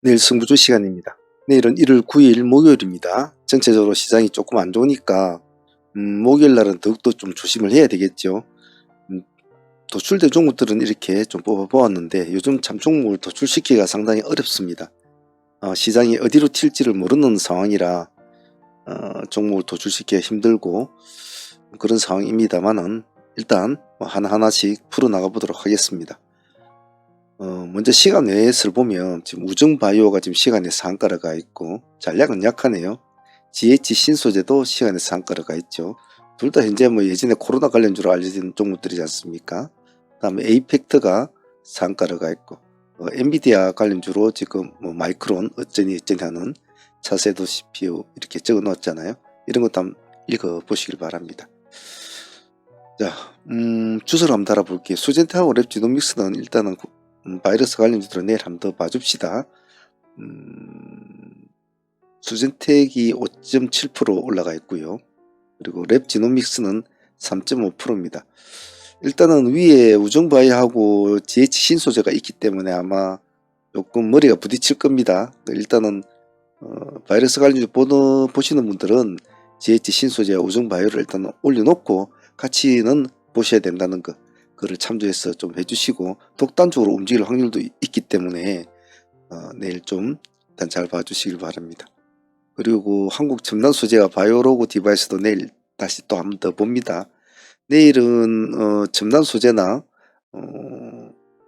내일 승부조 시간입니다. 내일은 1월 9일 목요일입니다. 전체적으로 시장이 조금 안 좋으니까 목요일 날은 더욱더 좀 조심을 해야 되겠죠. 도출된 종목들은 이렇게 좀 뽑아보았는데 요즘 참 종목을 도출시키기가 상당히 어렵습니다. 시장이 어디로 튈지를 모르는 상황이라 종목을 도출시키기가 힘들고 그런 상황입니다만은 일단 하나하나씩 풀어나가 보도록 하겠습니다. 먼저 시간 외에서 보면 지금 우정바이오가 지금 시간에 상가로 가 있고 전략은 약하네요. GH 신소재도 시간에 상가로 가 있죠. 둘 다 현재 예전에 코로나 관련주로 알려진 종목들이지 않습니까? 다음에 에이펙트가 상가로 가 있고 엔비디아 관련주로 지금 마이크론 어쩌니 하는 차세도 CPU 이렇게 적어 놓았잖아요. 이런 것도 한번 읽어 보시길 바랍니다. 자, 주소를 한번 달아볼게요. 수젠트하고 랩지노믹스는 일단은 바이러스 관련주들은 내일 한번 더 봐줍시다. 수젠텍이 5.7% 올라가 있고요. 그리고 랩지노믹스는 3.5%입니다. 일단은 위에 우정바이하고 GH 신소재가 있기 때문에 아마 조금 머리가 부딪힐 겁니다. 일단은 바이러스 관련주 보시는 분들은 GH 신소재와 우정바이오를 일단 올려놓고 같이는 보셔야 된다는 거, 그거를 참조해서 좀 해주시고 독단적으로 움직일 확률도 있기 때문에 내일 좀 일단 잘 봐주시길 바랍니다. 그리고 한국 첨단 소재와 바이오로그 디바이스도 내일 다시 또 한 번 더 봅니다. 내일은 첨단 소재나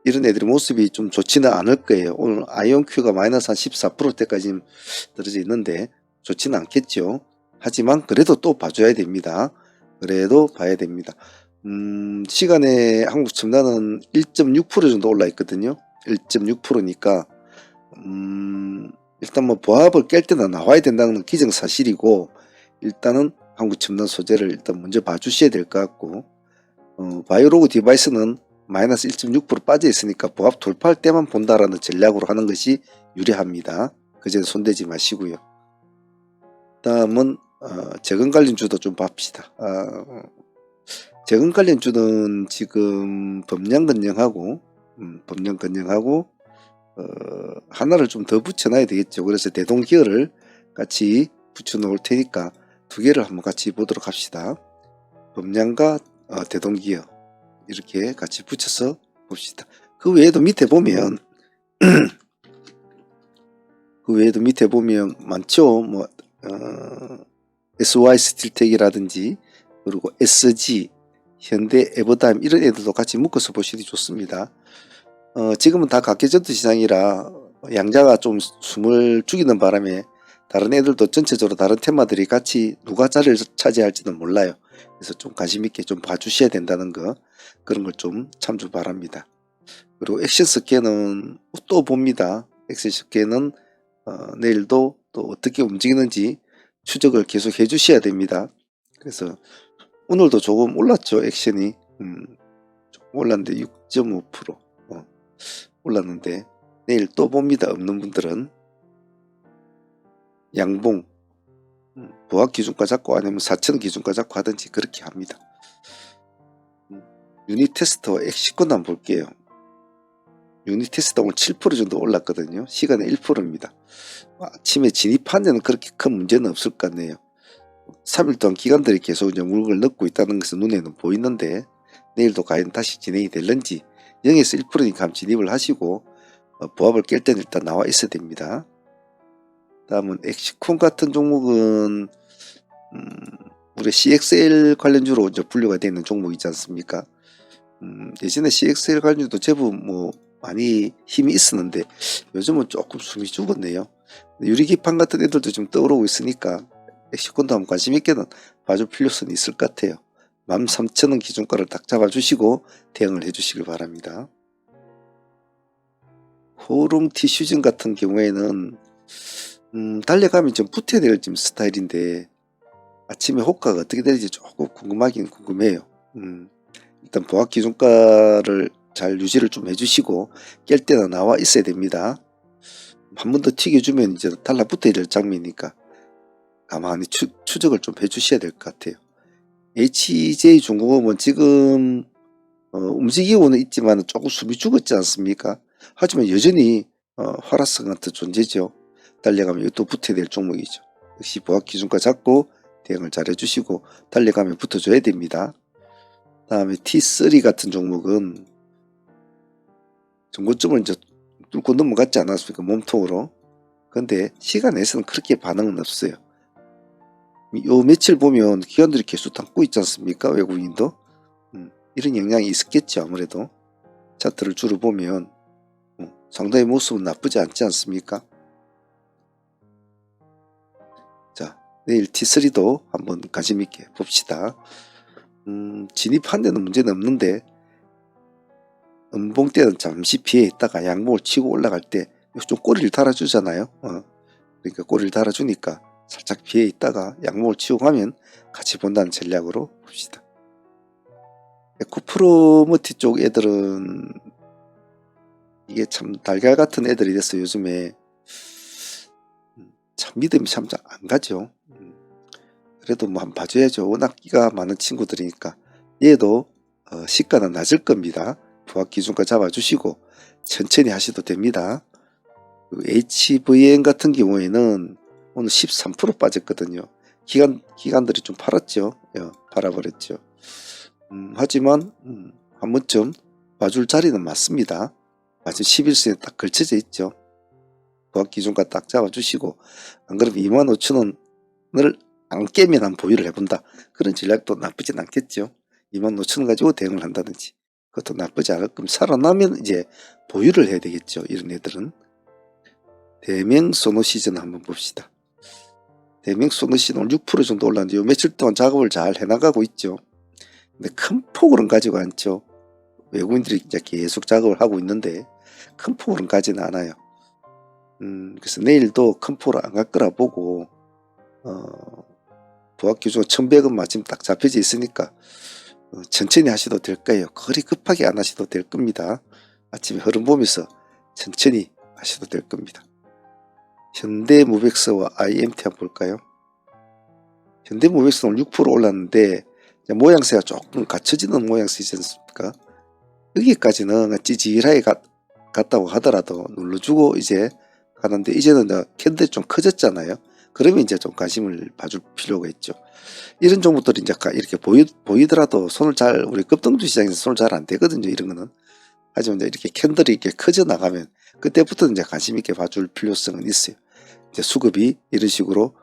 이런 애들의 모습이 좀 좋지는 않을 거예요. 오늘 아이온큐가 마이너스 한 14%대까지 떨어져 있는데 좋지는 않겠죠. 하지만 그래도 또 봐줘야 됩니다. 그래도 봐야 됩니다. 시간에 한국 첨단은 1.6% 정도 올라 있거든요. 1.6%니까 일단 보합을 깰 때는 나와야 된다는 건 기정사실이고, 일단은 한국 첨단 소재를 일단 먼저 봐주셔야 될 것 같고, 바이오로그 디바이스는 마이너스 1.6% 빠져 있으니까 보합 돌파할 때만 본다라는 전략으로 하는 것이 유리합니다. 그제는 손대지 마시고요. 다음은 재건 관련주도 좀 봅시다. 재건 관련주는 지금 범량건영하고 하나를 좀 더 붙여놔야 되겠죠. 그래서 대동기어를 같이 붙여놓을 테니까 두 개를 한번 같이 보도록 합시다. 범량과 대동기어 이렇게 같이 붙여서 봅시다. 그 외에도 밑에 보면 많죠. SY 스틸텍이라든지 그리고 SG, 현대, 에버다임 이런 애들도 같이 묶어서 보시기 좋습니다. 지금은 다 각계전투 시장이라 양자가 좀 숨을 죽이는 바람에 다른 애들도 전체적으로 다른 테마들이 같이 누가 자리를 차지할지는 몰라요. 그래서 좀 관심있게 좀 봐주셔야 된다는 거, 그런 걸 좀 참조 바랍니다. 그리고 액션 스캐는 또 봅니다. 액션 스캐는 내일도 또 어떻게 움직이는지 추적을 계속 해주셔야 됩니다. 그래서 오늘도 조금 올랐죠. 액션이 조금 올랐는데 6.5% 올랐는데 내일 또 봅니다. 없는 분들은 양봉 보합 기준가 잡고 아니면 4천 기준가 잡고 하든지 그렇게 합니다. 유니테스트와 엑시콘 한번 볼게요. 유니테스트 오늘 7% 정도 올랐거든요. 시간에 1%입니다. 아침에 진입한 데는 그렇게 큰 문제는 없을 것 같네요. 3일 동안 기관들이 계속 이제 물건을 넣고 있다는 것은 눈에는 보이는데 내일도 과연 다시 진행이 될는지 0에서 1%니까 진입을 하시고 보합을 깰 때는 일단 나와 있어야 됩니다. 다음은 엑시콘 같은 종목은 우리 CXL 관련주로 이제 분류가 되어 있는 종목이지 않습니까? 예전에 CXL 관련주도 제법 많이 힘이 있었는데 요즘은 조금 숨이 죽었네요. 유리기판 같은 애들도 좀 떠오르고 있으니까 엑시콘도 한번 관심있게는 봐줄 필요성이 있을 것 같아요. 13,000원 기준가를 딱 잡아주시고 대응을 해주시길 바랍니다. 호롱 티슈전 같은 경우에는 달려가면 좀 붙어야 될 좀 스타일인데 아침에 호가가 어떻게 될지 조금 궁금하긴 궁금해요. 일단 보합 기준가를 잘 유지를 좀 해주시고 깰 때나 나와 있어야 됩니다. 한 번 더 튀겨주면 이제 달라붙어야 될 장면이니까 가만히 추적을 좀 해주셔야 될 것 같아요. HJ중공업은 지금 움직이고는 있지만 조금 숨이 죽었지 않습니까? 하지만 여전히 활화성 같은 존재죠. 달려가면 이것도 붙어야 될 종목이죠. 역시 보합 기준가 잡고 대응을 잘 해주시고 달려가면 붙어줘야 됩니다. 다음에 T3 같은 종목은 전고점을 이제 뚫고 넘어갔지 않았습니까? 몸통으로. 근데 시간에서는 그렇게 반응은 없어요. 요 며칠 보면 기관들이 계속 담고 있지 않습니까? 외국인도. 이런 영향이 있었겠죠. 아무래도 차트를 주로 보면 상당히 모습은 나쁘지 않지 않습니까? 자, 내일 T3도 한번 관심 있게 봅시다. 진입한 데는 문제는 없는데 음봉 때는 잠시 피해 있다가 양봉을 치고 올라갈 때 좀 꼬리를 달아주잖아요. 그러니까 꼬리를 달아주니까 살짝 피해 있다가 양봉을 치고 가면 같이 본다는 전략으로 봅시다. 에코프로머티 쪽 애들은 이게 참 달걀 같은 애들이 됐어요. 요즘에 참 믿음이 참 안 가죠. 그래도 뭐 한번 봐줘야죠. 워낙 끼가 많은 친구들이니까. 얘도 시가는 낮을 겁니다. 부합 기준가 잡아주시고 천천히 하셔도 됩니다. HVN 같은 경우에는 오늘 13% 빠졌거든요. 기관들이 좀 팔았죠. 팔아버렸죠. 하지만 한 번쯤 봐줄 자리는 맞습니다. 마침 11선에 딱 걸쳐져 있죠. 부합 기준가 딱 잡아주시고 안 그러면 25,000원을 안 깨면 한 보유를 해본다. 그런 전략도 나쁘진 않겠죠. 25,000원 가지고 대응을 한다든지 그것도 나쁘지 않을 겁니다. 살아나면 이제 보유를 해야 되겠죠. 이런 애들은. 대명 소노 시즌 한번 봅시다. 대명 소노 시즌 오늘 6% 정도 올랐는데 요 며칠 동안 작업을 잘 해나가고 있죠. 근데 큰 폭으로는 가지고 않죠. 외국인들이 이제 계속 작업을 하고 있는데 큰 폭으로는 가지는 않아요. 그래서 내일도 큰 폭으로 안 갈 거라 보고 부합 기준 1100원 마침 딱 잡혀져 있으니까 천천히 하셔도 될 거예요. 그리 급하게 안 하셔도 될 겁니다. 아침에 흐름 보면서 천천히 하셔도 될 겁니다. 현대모백스와 IMT 한번 볼까요? 현대모백스는 오늘 6% 올랐는데 모양새가 조금 갖춰지는 모양새이지 않습니까? 여기까지는 찌질하게 갔다고 하더라도 눌러주고 이제 가는데 이제는 캔들이 좀 커졌잖아요. 그러면 이제 좀 관심을 봐줄 필요가 있죠. 이런 종목들이 이제 이렇게 보이더라도 손을 잘, 우리 급등주 시장에서 손을 잘 안 대거든요. 이런 거는. 하지만 이제 이렇게 캔들이 이렇게 커져 나가면 그때부터 이제 관심 있게 봐줄 필요성은 있어요. 이제 수급이 이런 식으로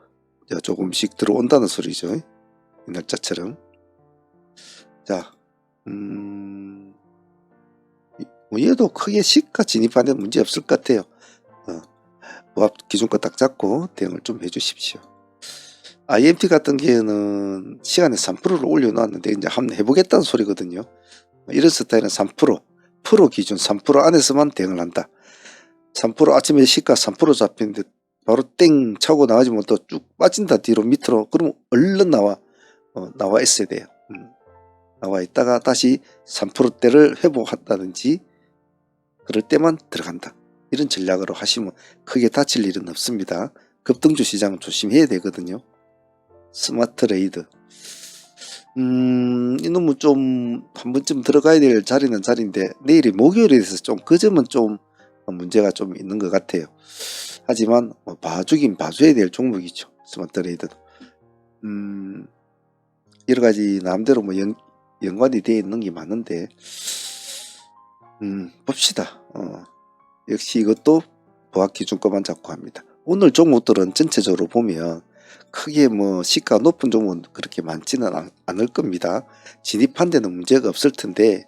이제 조금씩 들어온다는 소리죠. 이 날짜처럼. 자, 얘도 크게 시가 진입하는 문제 없을 것 같아요. 부합 기준가 딱 잡고 대응을 좀 해주십시오. IMT 같은 경우에는 시간에 3%를 올려놨는데 이제 한번 해보겠다는 소리거든요. 이런 스타일은 3%, 프로 기준 3% 안에서만 대응을 한다. 3% 아침에 시가 3% 잡히는데 바로 땡 차고 나가지면 또 쭉 빠진다 뒤로 밑으로. 그러면 얼른 나와 있어야 돼요. 나와 있다가 다시 3%대를 회복한다든지 그럴 때만 들어간다. 이런 전략으로 하시면 크게 다칠 일은 없습니다. 급등주 시장은 조심해야 되거든요. 스마트 레이드. 이놈은 좀 한 번쯤 들어가야 될 자리는 자리인데 내일이 목요일에 대해서 좀 그 점은 좀 문제가 좀 있는 것 같아요. 하지만 봐주긴 봐줘야 될 종목이죠. 스마트 레이드도. 여러 가지 남대로 연관이 되어 있는 게 많은데 봅시다. 역시 이것도 보합 기준가만 잡고 합니다. 오늘 종목들은 전체적으로 보면 크게 시가 높은 종목은 그렇게 많지는 않을 겁니다. 진입한 데는 문제가 없을 텐데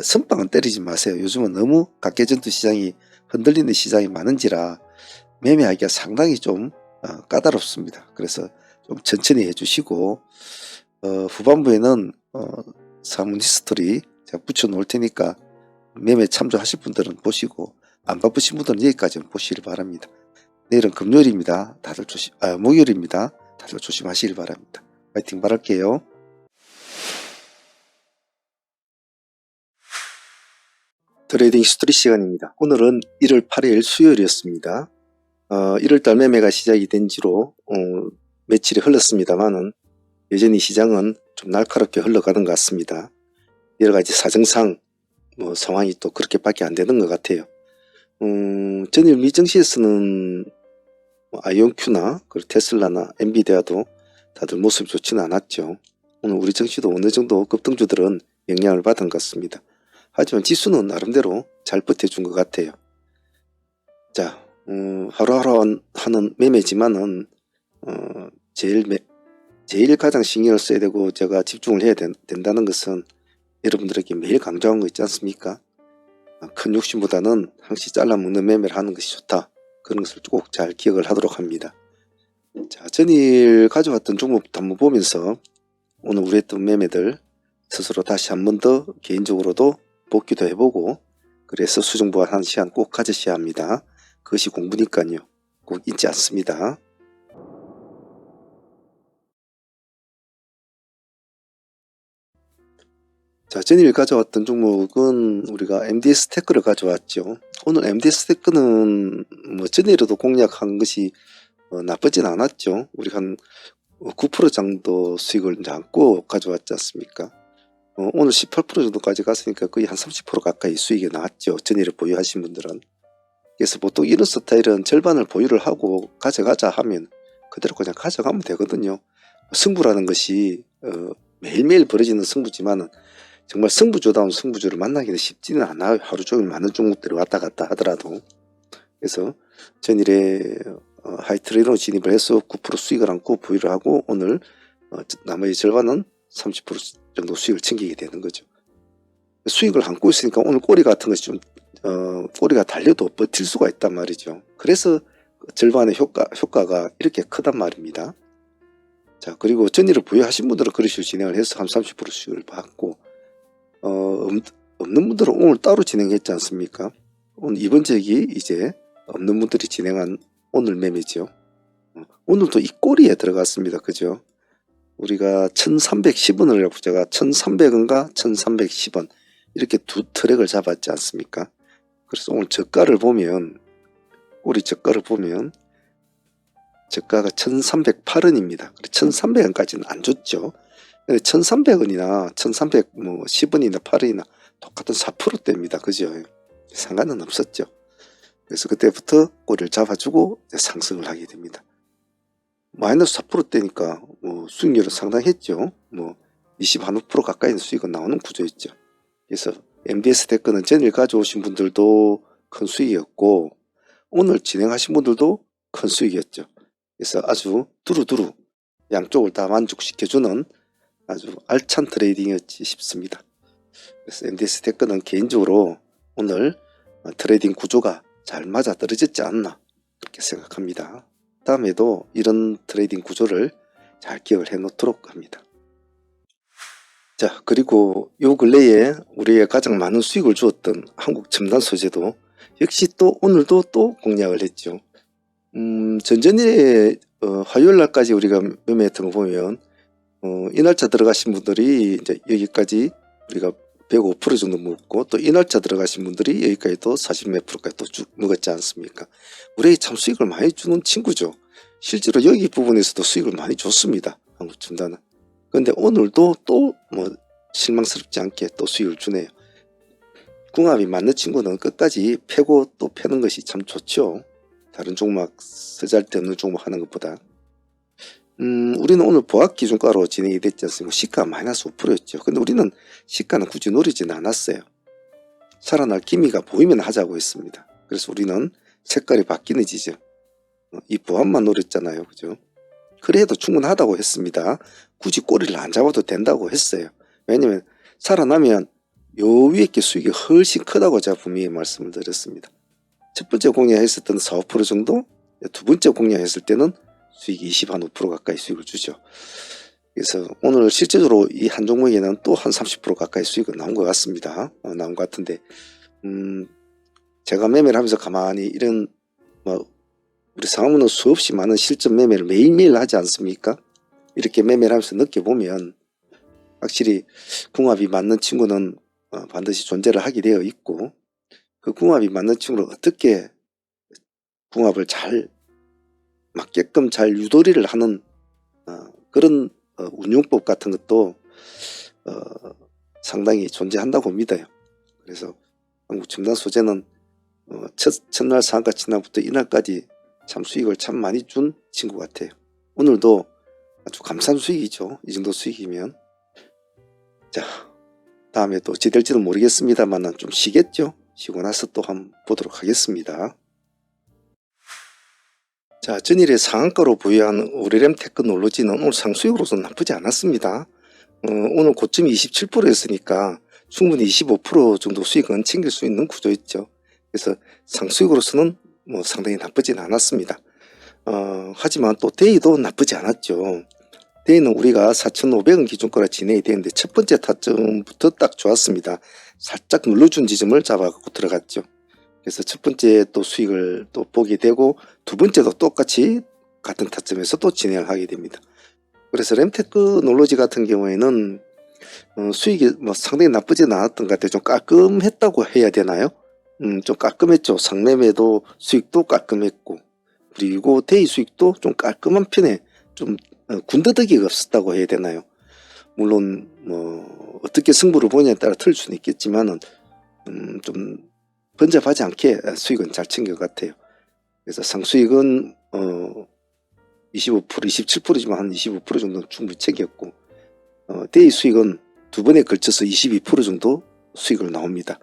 선빵은 때리지 마세요. 요즘은 너무 각계전투 시장이 흔들리는 시장이 많은지라 매매하기가 상당히 좀 까다롭습니다. 그래서 좀 천천히 해주시고 후반부에는 사문 히스토리 제가 붙여 놓을 테니까 매매 참조하실 분들은 보시고 안 바쁘신 분들은 여기까지는 보시길 바랍니다. 내일은 금요일입니다. 목요일입니다. 다들 조심하시길 바랍니다. 파이팅 바랄게요. 트레이딩 히스토리 시간입니다. 오늘은 1월 8일 수요일이었습니다. 1월달 매매가 시작이 된 지로 며칠이 흘렀습니다만은 여전히 시장은 좀 날카롭게 흘러가는 것 같습니다. 여러 가지 사정상 상황이 또 그렇게밖에 안 되는 것 같아요. 전일 미증시에서는 아이온큐나 그리고 테슬라나 엔비디아도 다들 모습이 좋지는 않았죠. 오늘 우리 증시도 어느 정도 급등주들은 영향을 받은 것 같습니다. 하지만 지수는 나름대로 잘 버텨준 것 같아요. 자, 하루하루 하는 매매지만은 제일 가장 신경을 써야 되고 제가 집중을 해야 된다는 것은 여러분들에게 매일 강조한 거 있지 않습니까? 큰 욕심보다는 항시 잘라먹는 매매를 하는 것이 좋다. 그런 것을 꼭 잘 기억을 하도록 합니다. 자, 전일 가져왔던 종목부터 한번 보면서 오늘 우리 했던 매매들 스스로 다시 한 번 더 개인적으로도 복귀도 해보고 그래서 수정 보완하는 시간 꼭 가지셔야 합니다. 그것이 공부니까요. 꼭 잊지 않습니다. 자, 전일 가져왔던 종목은 우리가 MDS 테크를 가져왔죠. 오늘 MDS 테크는 뭐 전일에도 공략한 것이 나쁘진 않았죠. 우리 한 9% 정도 수익을 안고 가져왔지 않습니까? 오늘 18% 정도까지 갔으니까 거의 한 30% 가까이 수익이 나왔죠. 전일을 보유하신 분들은. 그래서 보통 이런 스타일은 절반을 보유를 하고 가져가자 하면 그대로 그냥 가져가면 되거든요. 승부라는 것이 매일매일 벌어지는 승부지만은 정말 승부조다운 승부주를 만나기는 쉽지는 않아요. 하루 종일 많은 종목들이 왔다 갔다 하더라도. 그래서 전일에 하이트레이드로 진입을 해서 9% 수익을 안고 보유를 하고 오늘 나머지 절반은 30% 정도 수익을 챙기게 되는 거죠. 수익을 안고 있으니까 오늘 꼬리 같은 것이 좀 꼬리가 달려도 버틸 수가 있단 말이죠. 그래서 절반의 효과가 이렇게 크단 말입니다. 자, 그리고 전일을 보유하신 분들은 그런 식으로 진행을 해서 한 30% 수익을 받고 없는 분들은 오늘 따로 진행했지 않습니까? 오늘 이번 적이 이제 없는 분들이 진행한 오늘 매매죠. 오늘도 이 꼬리에 들어갔습니다. 그죠? 우리가 1310원을 제가 1300원과 1310원 이렇게 두 트랙을 잡았지 않습니까? 그래서 오늘 저가를 보면 꼬리 저가를 보면 저가가 1308원입니다. 1300원까지는 안 좋죠. 1300원이나 1310원이나 8원이나 똑같은 4%대입니다. 그죠? 상관은 없었죠. 그래서 그때부터 꼬리를 잡아주고 상승을 하게 됩니다. 마이너스 4%대니까 뭐 수익률은 상당했죠. 뭐 21% 가까이 수익은 나오는 구조였죠. 그래서 MBS 테크는 전일 가져오신 분들도 큰 수익이었고 오늘 진행하신 분들도 큰 수익이었죠. 그래서 아주 두루두루 양쪽을 다 만족시켜주는 아주 알찬 트레이딩이었지 싶습니다. 그래서 MBS 테크는 개인적으로 오늘 트레이딩 구조가 잘 맞아 떨어졌지 않나 그렇게 생각합니다. 다음에도 이런 트레이딩 구조를 잘 기억을 해 놓도록 합니다. 자, 그리고 요 근래에 우리의 가장 많은 수익을 주었던 한국 첨단 소재도 역시 또 오늘도 또 공략을 했죠. 전전에 화요일 날까지 우리가 매매했던 거 보면 이 날짜 들어가신 분들이 이제 여기까지 우리가 105% 정도 먹고 또 이 날짜 들어가신 분들이 여기까지 또 40몇 프로까지 또 쭉 먹었지 않습니까? 우리에게 참 수익을 많이 주는 친구죠. 실제로 여기 부분에서도 수익을 많이 줬습니다. 한국 첨단은. 그런데 오늘도 또 뭐 실망스럽지 않게 또 수익을 주네요. 궁합이 맞는 친구는 끝까지 패고 또 패는 것이 참 좋죠. 다른 종목 쓰잘데없는 종목 하는 것보다. 우리는 오늘 보합 기준가로 진행이 됐지 않습니까? 시가 마이너스 5%였죠. 근데 우리는 시가는 굳이 노리지는 않았어요. 살아날 기미가 보이면 하자고 했습니다. 그래서 우리는 색깔이 바뀌는 지점, 이 보합만 노렸잖아요. 그죠? 그래도 충분하다고 했습니다. 굳이 꼬리를 안 잡아도 된다고 했어요. 왜냐면 살아나면 요 위에 게 수익이 훨씬 크다고 제가 분명히 말씀을 드렸습니다. 첫 번째 공략했을 때는 4, 5% 정도, 두 번째 공략했을 때는 수익이 25% 가까이 수익을 주죠. 그래서 오늘 실제적으로 이 한 종목에는 또 한 30% 가까이 수익은 나온 것 같습니다. 나온 것 같은데 제가 매매를 하면서 가만히 이런 우리 상황은 수없이 많은 실전 매매를 매일매일 하지 않습니까? 이렇게 매매를 하면서 느껴보면 확실히 궁합이 맞는 친구는 반드시 존재를 하게 되어 있고 그 궁합이 맞는 친구를 어떻게 궁합을 잘 맞게끔 잘 유도리를 하는 그런 운용법 같은 것도 상당히 존재한다고 믿어요. 그래서 한국 첨단 소재는 첫날 상한가 지나부터 이날까지 참 수익을 참 많이 준 친구 같아요. 오늘도 아주 감사한 수익이죠. 이 정도 수익이면. 자, 다음에 또 어찌 될지는 모르겠습니다만 좀 쉬겠죠. 쉬고 나서 또 한번 보도록 하겠습니다. 자, 전일에 상한가로 보유한 오리램 테크놀로지는 오늘 상수익으로서는 나쁘지 않았습니다. 오늘 고점이 27%였으니까 충분히 25% 정도 수익은 챙길 수 있는 구조였죠. 그래서 상수익으로서는 뭐 상당히 나쁘진 않았습니다. 하지만 또 데이도 나쁘지 않았죠. 데이는 우리가 4,500원 기준가로 진행이 되는데 첫 번째 타점부터 딱 좋았습니다. 살짝 눌러준 지점을 잡아갖고 들어갔죠. 그래서 첫 번째 또 수익을 또 보게 되고 두 번째도 똑같이 같은 타점에서 또 진행을 하게 됩니다. 그래서 램테크놀로지 같은 경우에는 수익이 뭐 상당히 나쁘진 않았던 것 같아요. 좀 깔끔했다고 해야 되나요? 좀 깔끔했죠. 상매매도 수익도 깔끔했고 그리고 데이 수익도 좀 깔끔한 편에 좀 군더더기가 없었다고 해야 되나요? 물론 뭐 어떻게 승부를 보냐에 따라 틀릴 수는 있겠지만은 좀 번잡하지 않게 수익은 잘 챙긴 것 같아요. 그래서 상수익은 25%, 27%지만 한 25% 정도는 충분히 챙겼고 데이 수익은 두 번에 걸쳐서 22% 정도 수익을 나옵니다.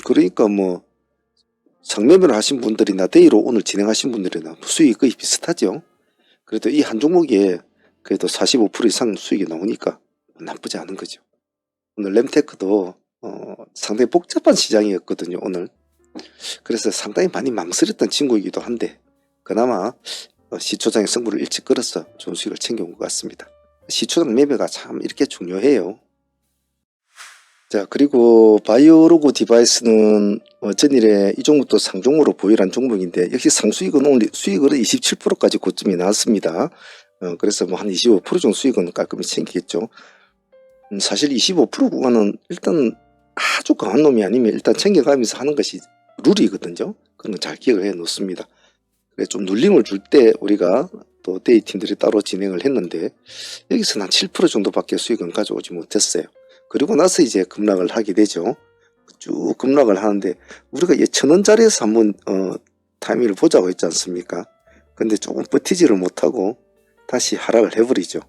그러니까 뭐 상매매를 하신 분들이나 데이로 오늘 진행하신 분들이나 수익이 거의 비슷하죠. 그래도 이 한 종목에 그래도 45% 이상 수익이 나오니까 나쁘지 않은 거죠. 오늘 램테크도 상당히 복잡한 시장이었거든요, 오늘. 그래서 상당히 많이 망설였던 친구이기도 한데 그나마 시초장의 승부를 일찍 끌어서 좋은 수익을 챙겨온 것 같습니다. 시초장 매매가 참 이렇게 중요해요. 자, 그리고 바이오로그 디바이스는 전일에 이 종목도 상종으로 보유한 종목인데 역시 상수익은 오늘 수익으로 27%까지 고점이 나왔습니다. 그래서 뭐 한 25% 정도 수익은 깔끔히 챙기겠죠. 사실 25% 구간은 일단 아주 강한 놈이 아니면 일단 챙겨가면서 하는 것이 룰이거든요. 그런 건 잘 기억을 해 놓습니다. 그래서 좀 눌림을 줄 때 우리가 또 데이 팀들이 따로 진행을 했는데 여기서는 한 7% 정도밖에 수익은 가져오지 못했어요. 그리고 나서 이제 급락을 하게 되죠. 쭉 급락을 하는데 우리가 1,000원짜리에서 한번 타이밍을 보자고 했지 않습니까? 근데 조금 버티지를 못하고 다시 하락을 해버리죠.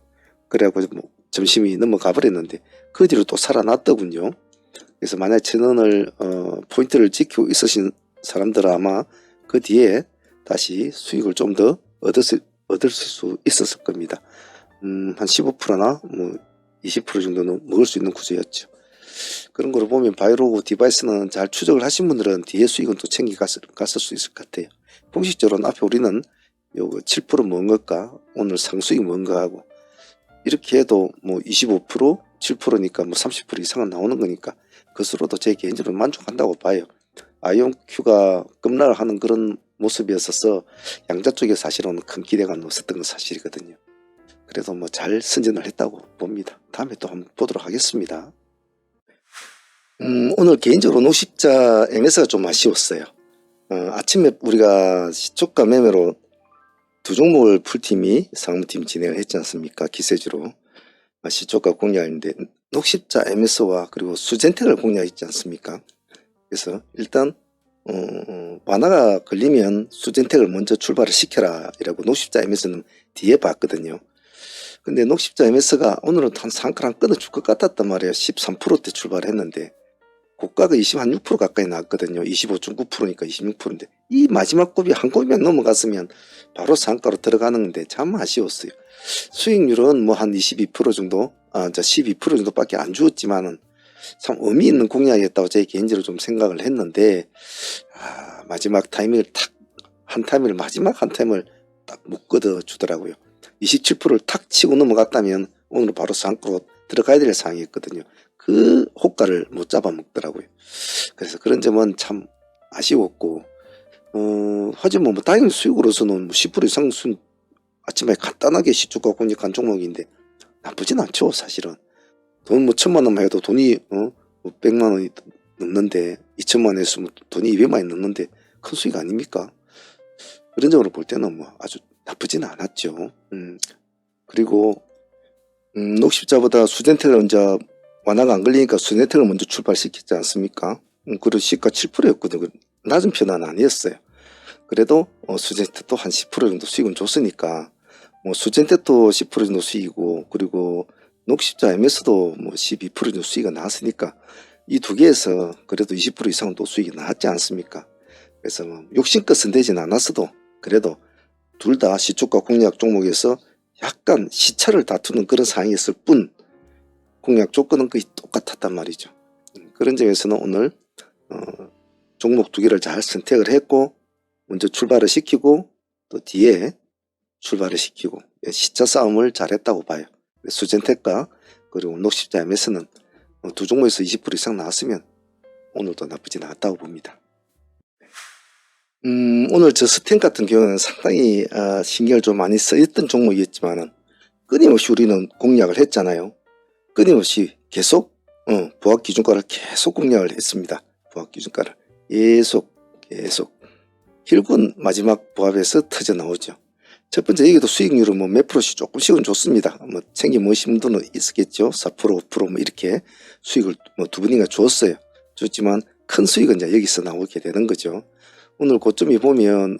그래갖고 뭐 점심이 넘어가 버렸는데 그 뒤로 또 살아났더군요. 그래서 만약 1,000원을 포인트를 지키고 있으신 사람들은 아마 그 뒤에 다시 수익을 좀 더 얻을 수 있었을 겁니다. 한 15%나 뭐 20% 정도는 먹을 수 있는 구조였죠. 그런 거를 보면 바이오로그 디바이스는 잘 추적을 하신 분들은 뒤에 수익은 또 챙겨갔을 수 있을 것 같아요. 공식적으로는 앞에 우리는 요거 7% 먹은 것과 오늘 상수익 먹은 거하고 이렇게 해도 뭐 25%, 7%니까 뭐 30% 이상은 나오는 거니까 그것으로도 제 개인적으로 만족한다고 봐요. 아이온큐가 급락을 하는 그런 모습이었어서 양자 쪽에 사실은 큰 기대가 없었던 건 사실이거든요. 그래도 뭐 잘 선전을 했다고 봅니다. 다음에 또 한번 보도록 하겠습니다. 오늘 개인적으로 노십자 MS가 좀 아쉬웠어요. 아침에 우리가 시초가 매매로 두 종목을 풀팀이 상무팀 진행을 했지 않습니까? 기세주로 시초가 공략인데 녹십자 MS와 그리고 수젠텍을 공략했지 않습니까? 그래서 일단 완화가 걸리면 수젠텍을 먼저 출발을 시켜라 이라고 녹십자 MS는 뒤에 봤거든요. 근데 녹십자 MS가 오늘은 한 상크랑 끊어줄 것 같았단 말이에요. 13%대 출발했는데 고가가 26% 가까이 나왔거든요. 25.9%니까 26%인데 이 마지막 곱이 한 곱이만 넘어갔으면 바로 상가로 들어가는 건데 참 아쉬웠어요. 수익률은 뭐 한 22% 정도 12% 정도밖에 안 주었지만은 참 의미 있는 공략이었다고 제 개인적으로 좀 생각을 했는데 마지막 타이밍을 한 타이밍을 마지막 한 타이밍을 딱 묶어 주더라고요. 27%를 탁 치고 넘어갔다면 오늘 바로 상가로 들어가야 될 상황이었거든요. 그 호가를 못 잡아먹더라고요. 그래서 그런 점은 참 아쉬웠고 하지만 뭐 당연히 수익으로서는 뭐 10% 이상 아침에 간단하게 시초가 공략한 종목인데 나쁘진 않죠. 사실은 돈 뭐 1,000만 원만 해도 돈이 뭐 100만 원이 넘는데 2,000만 원 했으면 돈이 200만 원이 넘는데 큰 수익 아닙니까? 그런 점으로 볼 때는 뭐 아주 나쁘지는 않았죠. 그리고 녹십자보다 수젠텍을 먼저 완화가 안 걸리니까 수젠텍을 먼저 출발시켰지 않습니까? 그리고 시가 7%였거든요. 낮은 편은 아니었어요. 그래도 수젠테도 한 10% 정도 수익은 줬으니까 수젠테도 10% 정도 수익이고, 그리고 녹십자 MS도 12% 정도 수익이 나왔으니까 이 두 개에서 그래도 20% 이상은 또 수익이 나왔지 않습니까? 그래서 욕심껏은 되진 않았어도 그래도 둘 다 시초가 공략 종목에서 약간 시차를 다투는 그런 상황이었을 뿐 공략 조건은 거의 똑같았단 말이죠. 그런 점에서는 오늘 종목 두 개를 잘 선택을 했고, 먼저 출발을 시키고 또 뒤에 출발을 시키고 시차 싸움을 잘했다고 봐요. 수젠텍과 그리고 녹십자 MS는 두 종목에서 20% 이상 나왔으면 오늘도 나쁘지 않았다고 봅니다. 오늘 저 스탠 같은 경우는 상당히 신경을 좀 많이 쓰였던 종목이었지만은 끊임없이 우리는 공략을 했잖아요. 끊임없이 계속 부합기준가를 계속 공략을 했습니다. 부합기준가를 계속 결국은 마지막 부합에서 터져 나오죠. 첫 번째 여기도 수익률은 몇 프로씩 조금씩은 좋습니다. 챙겨 모신 분은 있었겠죠. 4% 5% 이렇게 수익을 두 번인가 줬어요. 줬지만 큰 수익은 이제 여기서 나오게 되는 거죠. 오늘 고점이 보면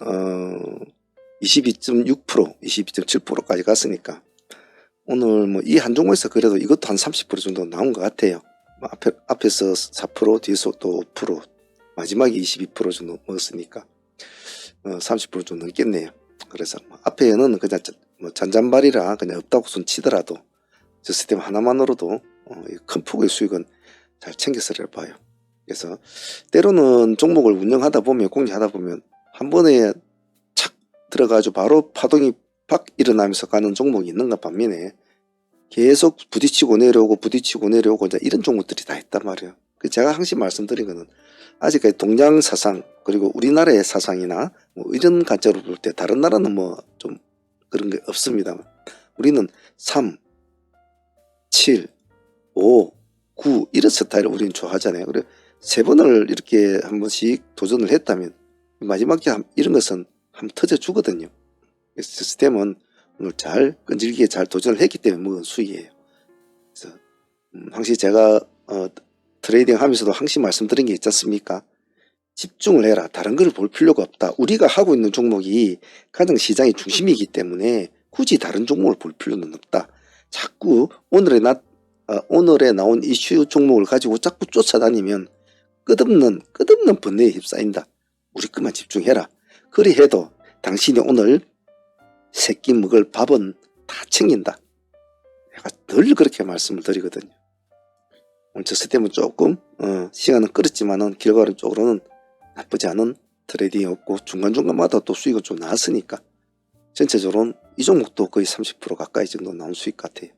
22.6% 22.7%까지 갔으니까 오늘 이 한 종목에서 그래도 이것도 한 30% 정도 나온 것 같아요. 앞에서 4% 뒤에서 또 5% 마지막에 22% 정도 먹었으니까 30% 좀 넘겠네요. 그래서 앞에는 그냥 잔잔발이라 그냥 없다고 손 치더라도 저 시스템 하나만으로도 큰 폭의 수익은 잘 챙겼을 봐요. 그래서 때로는 종목을 운영하다 보면 공략하다 보면 한 번에 착 들어가지고 바로 파동이 팍 일어나면서 가는 종목이 있는가 반면에 계속 부딪히고 내려오고 이제 이런 종목들이 다 있단 말이에요. 제가 항상 말씀드린 거는 아직까지 동양 사상 그리고 우리나라의 사상이나 이런 관점으로 볼 때 다른 나라는 좀 그런 게 없습니다. 우리는 3, 7, 5, 9 이런 스타일을 우리는 좋아하잖아요. 그래 세 번을 이렇게 한 번씩 도전을 했다면 마지막에 이런 것은 한번 터져 주거든요. 시스템은 오늘 잘 끈질기게 잘 도전을 했기 때문에 먹은 수익이에요. 그래서 항상 제가 트레이딩 하면서도 항상 말씀드린 게 있지 않습니까? 집중을 해라. 다른 걸 볼 필요가 없다. 우리가 하고 있는 종목이 가장 시장의 중심이기 때문에 굳이 다른 종목을 볼 필요는 없다. 자꾸 오늘에 나온 이슈 종목을 가지고 자꾸 쫓아다니면 끝없는 번뇌에 휩싸인다. 우리 것만 집중해라. 그리 해도 당신이 오늘 새끼 먹을 밥은 다 챙긴다. 내가 늘 그렇게 말씀을 드리거든요. 오늘 저 시스템은 조금 시간은 끌었지만은 결과적으로는 나쁘지 않은 트레이딩이었고 중간중간마다 또 수익은 좀 나왔으니까 전체적으로는 이 종목도 거의 30% 가까이 정도 나온 수익 같아요.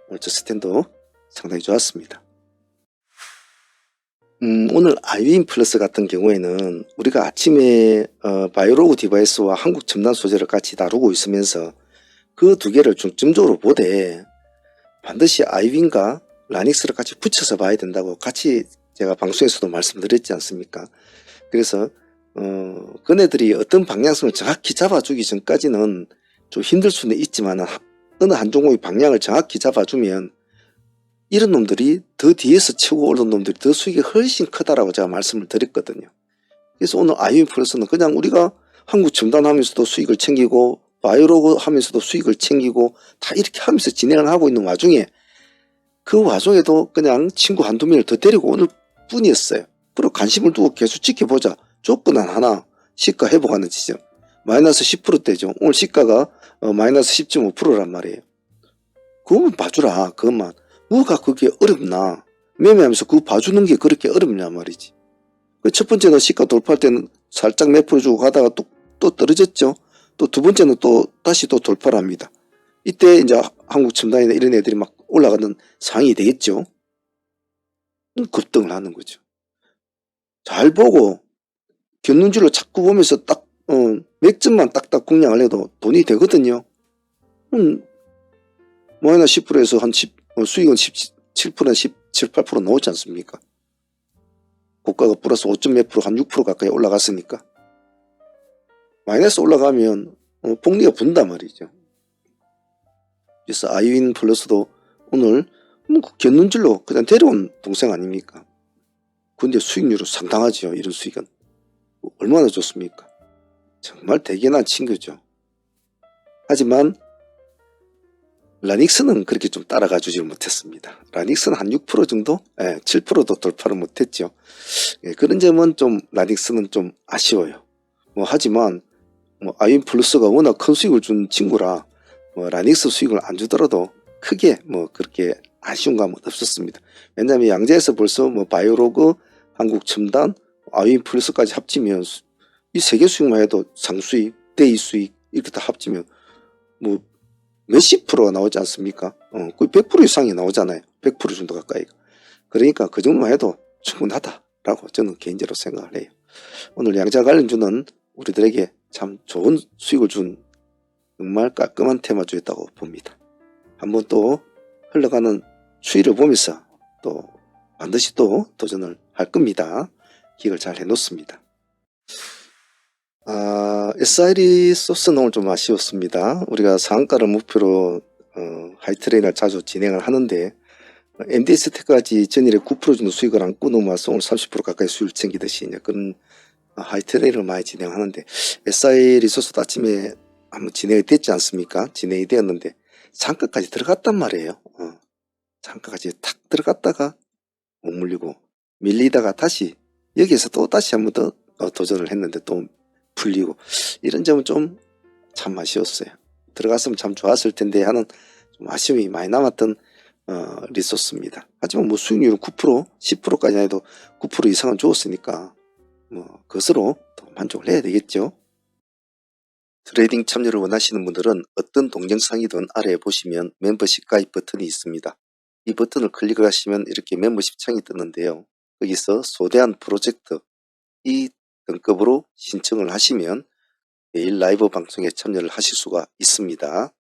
오늘 저 시스템도 상당히 좋았습니다. 오늘 아이윈 플러스 같은 경우에는 우리가 아침에 바이오로그 디바이스와 한국 첨단 소재를 같이 다루고 있으면서 그 두 개를 중점적으로 보되 반드시 아이윈과 라닉스를 같이 붙여서 봐야 된다고 같이 제가 방송에서도 말씀드렸지 않습니까? 그래서 그네들이 어떤 방향성을 정확히 잡아주기 전까지는 좀 힘들 수는 있지만 어느 한 종목의 방향을 정확히 잡아주면 이런 놈들이 더 뒤에서 치고 오른 놈들이 더 수익이 훨씬 크다라고 제가 말씀을 드렸거든요. 그래서 오늘 아이윈 플러스는 그냥 우리가 한국 첨단하면서도 수익을 챙기고 바이오로그 하면서도 수익을 챙기고 다 이렇게 하면서 진행을 하고 있는 와중에 그 와중에도 그냥 친구 한두 명을 더 데리고 오늘 뿐이었어요. 그리고 관심을 두고 계속 지켜보자. 조건은 하나, 시가 회복하는 지점. 마이너스 10%대죠. 오늘 시가가 마이너스 10.5%란 말이에요. 그것만 봐주라. 그것만. 뭐가 그게 어렵나. 매매하면서 그거 봐주는 게 그렇게 어렵냐 말이지. 첫 번째는 시가 돌파할 때는 살짝 몇 프로 주고 가다가 또 떨어졌죠. 또 두 번째는 또 다시 또 돌파를 합니다. 이때 이제 한국 첨단이나 이런 애들이 막 올라가는 상황이 되겠죠. 급등을 하는 거죠. 잘 보고 견눈질로 자꾸 보면서 딱 맥점만 딱딱 공략을 해도 돈이 되거든요. 마이너스 10%에서 한 10, 수익은 17%, 17, 8% 나오지 않습니까? 고가가 플러스 5점 몇 프로, 한 6% 가까이 올라갔으니까. 마이너스 올라가면 복리가 분단 말이죠. 그래서 아이윈 플러스도 오늘 견눈질로 그냥 데려온 동생 아닙니까? 근데 수익률은 상당하죠. 이런 수익은. 얼마나 좋습니까? 정말 대견한 친구죠. 하지만 라닉스는 그렇게 좀 따라가 주질 못했습니다. 라닉스는 한 6% 정도? 7%도 돌파를 못했죠. 그런 점은 좀 라닉스는 좀 아쉬워요. 하지만 아이온 플러스가 워낙 큰 수익을 준 친구라 라닉스 수익을 안 주더라도 크게 그렇게 아쉬운 감은 없었습니다. 왜냐하면 양자에서 벌써 바이오로그, 한국첨단, 아이온 플러스까지 합치면 이 세 개 수익만 해도 상수익, 대이 수익 이렇게 다 합치면 몇십 프로가 나오지 않습니까? 거의 100% 이상이 나오잖아요. 100% 정도 가까이. 그러니까 그 정도만 해도 충분하다라고 저는 개인적으로 생각을 해요. 오늘 양자 관련주는 우리들에게 참 좋은 수익을 준 정말 깔끔한 테마주였다고 봅니다. 한번 또 흘러가는 추이를 보면서 또 반드시 또 도전을 할 겁니다. 기획을 잘 해놓습니다. SI 소스는 오늘 좀 아쉬웠습니다. 우리가 상한가를 목표로 하이트레인을 자주 진행을 하는데 MDS 테크까지 전일에 9% 정도 수익을 안고 넘어와서 오늘 30% 가까이 수익을 챙기듯이 그런 하이트레인을 많이 진행하는데 SI 리소스도 아침에 한번 진행이 됐지 않습니까? 진행이 되었는데 상한가까지 들어갔단 말이에요. 상한가까지 탁 들어갔다가 못 물리고 밀리다가 다시 여기에서 또 다시 한번 더 도전을 했는데 또 풀리고 이런 점은 좀 참 아쉬웠어요. 들어갔으면 참 좋았을 텐데 하는 좀 아쉬움이 많이 남았던 리소스입니다. 하지만 수익률은 9%, 10%까지 해도 9% 이상은 주었으니까 그것으로 더 만족을 해야 되겠죠. 트레이딩 참여를 원하시는 분들은 어떤 동영상이든 아래에 보시면 멤버십 가입 버튼이 있습니다. 이 버튼을 클릭을 하시면 이렇게 멤버십 창이 뜨는데요. 여기서 소대한 프로젝트 이 등급으로 신청을 하시면 매일 라이브 방송에 참여를 하실 수가 있습니다.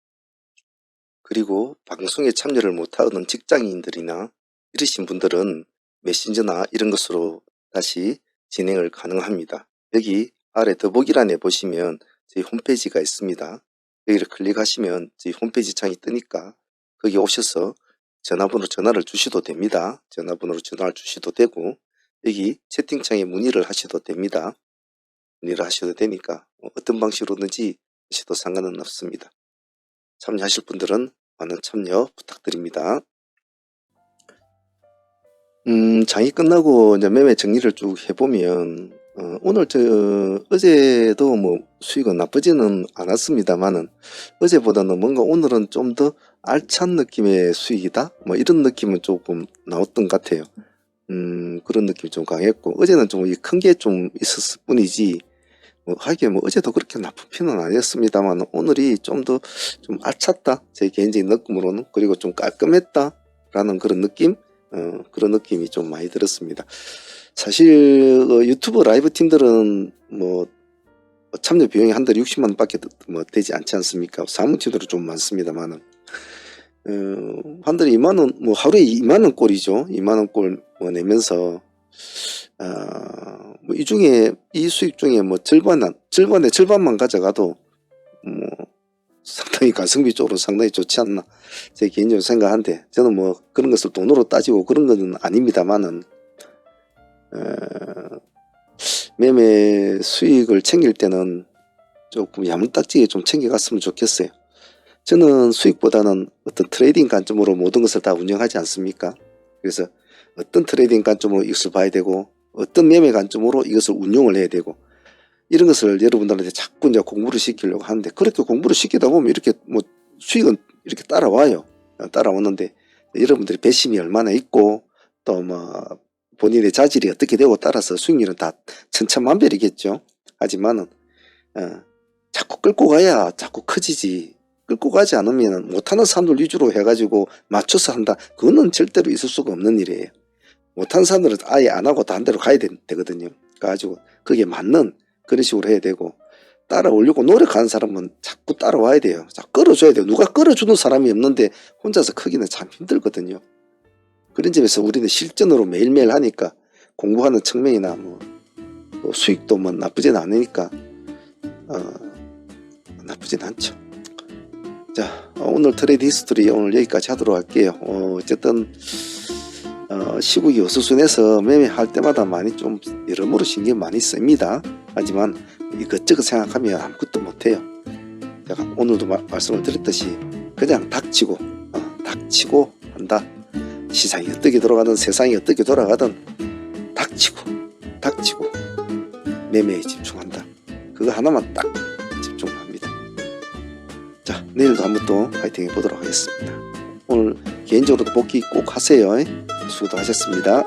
그리고 방송에 참여를 못하는 직장인들이나 이러신 분들은 메신저나 이런 것으로 다시 진행을 가능합니다. 여기 아래 더보기란에 보시면 저희 홈페이지가 있습니다. 여기를 클릭하시면 저희 홈페이지 창이 뜨니까 거기 오셔서 전화번호 전화를 주셔도 됩니다. 전화번호로 전화를 주셔도 되고 여기 채팅창에 문의를 하셔도 됩니다. 문의를 하셔도 되니까 어떤 방식으로든지 하셔도 상관은 없습니다. 참여하실 분들은 많은 참여 부탁드립니다. 장이 끝나고 이제 매매 정리를 쭉 해보면 오늘 어제도 수익은 나쁘지는 않았습니다만은 어제보다는 뭔가 오늘은 좀 더 알찬 느낌의 수익이다 이런 느낌은 조금 나왔던 것 같아요. 그런 느낌이 좀 강했고 어제는 좀 큰 게 좀 있었을 뿐이지 하기에 어제도 그렇게 나쁜 편은 아니었습니다만 오늘이 좀 더 좀 알찼다 제 개인적인 느낌으로는 그리고 좀 깔끔했다 라는 그런 느낌 그런 느낌이 좀 많이 들었습니다. 사실 유튜브 라이브 팀들은 참여 비용이 한 달에 60만 원밖에 되지 않지 않습니까? 사무팀들은 좀 많습니다만은 한 달에 2만 원 하루에 2만 원 꼴이죠. 2만 원 꼴 내면서 이 중에 이 수익 중에 절반만 가져가도 상당히 가성비 쪽으로 상당히 좋지 않나 제 개인적으로 생각하는데 저는 그런 것을 돈으로 따지고 그런 것은 아닙니다만은 매매 수익을 챙길 때는 조금 야무딱지게 좀 챙겨갔으면 좋겠어요. 저는 수익보다는 어떤 트레이딩 관점으로 모든 것을 다 운영하지 않습니까? 그래서 어떤 트레이딩 관점으로 이것을 봐야 되고 어떤 매매 관점으로 이것을 운용을 해야 되고 이런 것을 여러분들한테 자꾸 이제 공부를 시키려고 하는데 그렇게 공부를 시키다 보면 이렇게 수익은 이렇게 따라와요. 따라오는데 여러분들이 배심이 얼마나 있고 또 본인의 자질이 어떻게 되고 따라서 수익률은 다 천차만별이겠죠. 하지만은 자꾸 끌고 가야 자꾸 커지지. 끌고 가지 않으면 못하는 사람들 위주로 해가지고 맞춰서 한다. 그거는 절대로 있을 수가 없는 일이에요. 못하는 사람들은 아예 안 하고 다른 데로 가야 되거든요. 그래가지고 그게 맞는 그런 식으로 해야 되고 따라오려고 노력하는 사람은 자꾸 따라와야 돼요. 자꾸 끌어줘야 돼요. 누가 끌어주는 사람이 없는데 혼자서 크기는 참 힘들거든요. 그런 점에서 우리는 실전으로 매일매일 하니까 공부하는 측면이나 또 수익도 나쁘진 않으니까 나쁘진 않죠. 자, 오늘 트레이드 히스토리 오늘 여기까지 하도록 할게요. 어쨌든 시국이 어수선해서 매매할 때마다 많이 좀 여러모로 신경 많이 씁니다. 하지만 이것저것 생각하면 아무것도 못해요. 제가 오늘도 말씀을 드렸듯이 그냥 닥치고 한다. 시장이 어떻게 돌아가든 세상이 어떻게 돌아가든 닥치고 매매에 집중한다. 그거 하나만 딱 집중합니다. 자, 내일도 한번 또 파이팅 해보도록 하겠습니다. 오늘 개인적으로도 복귀 꼭 하세요. 수고도 하셨습니다.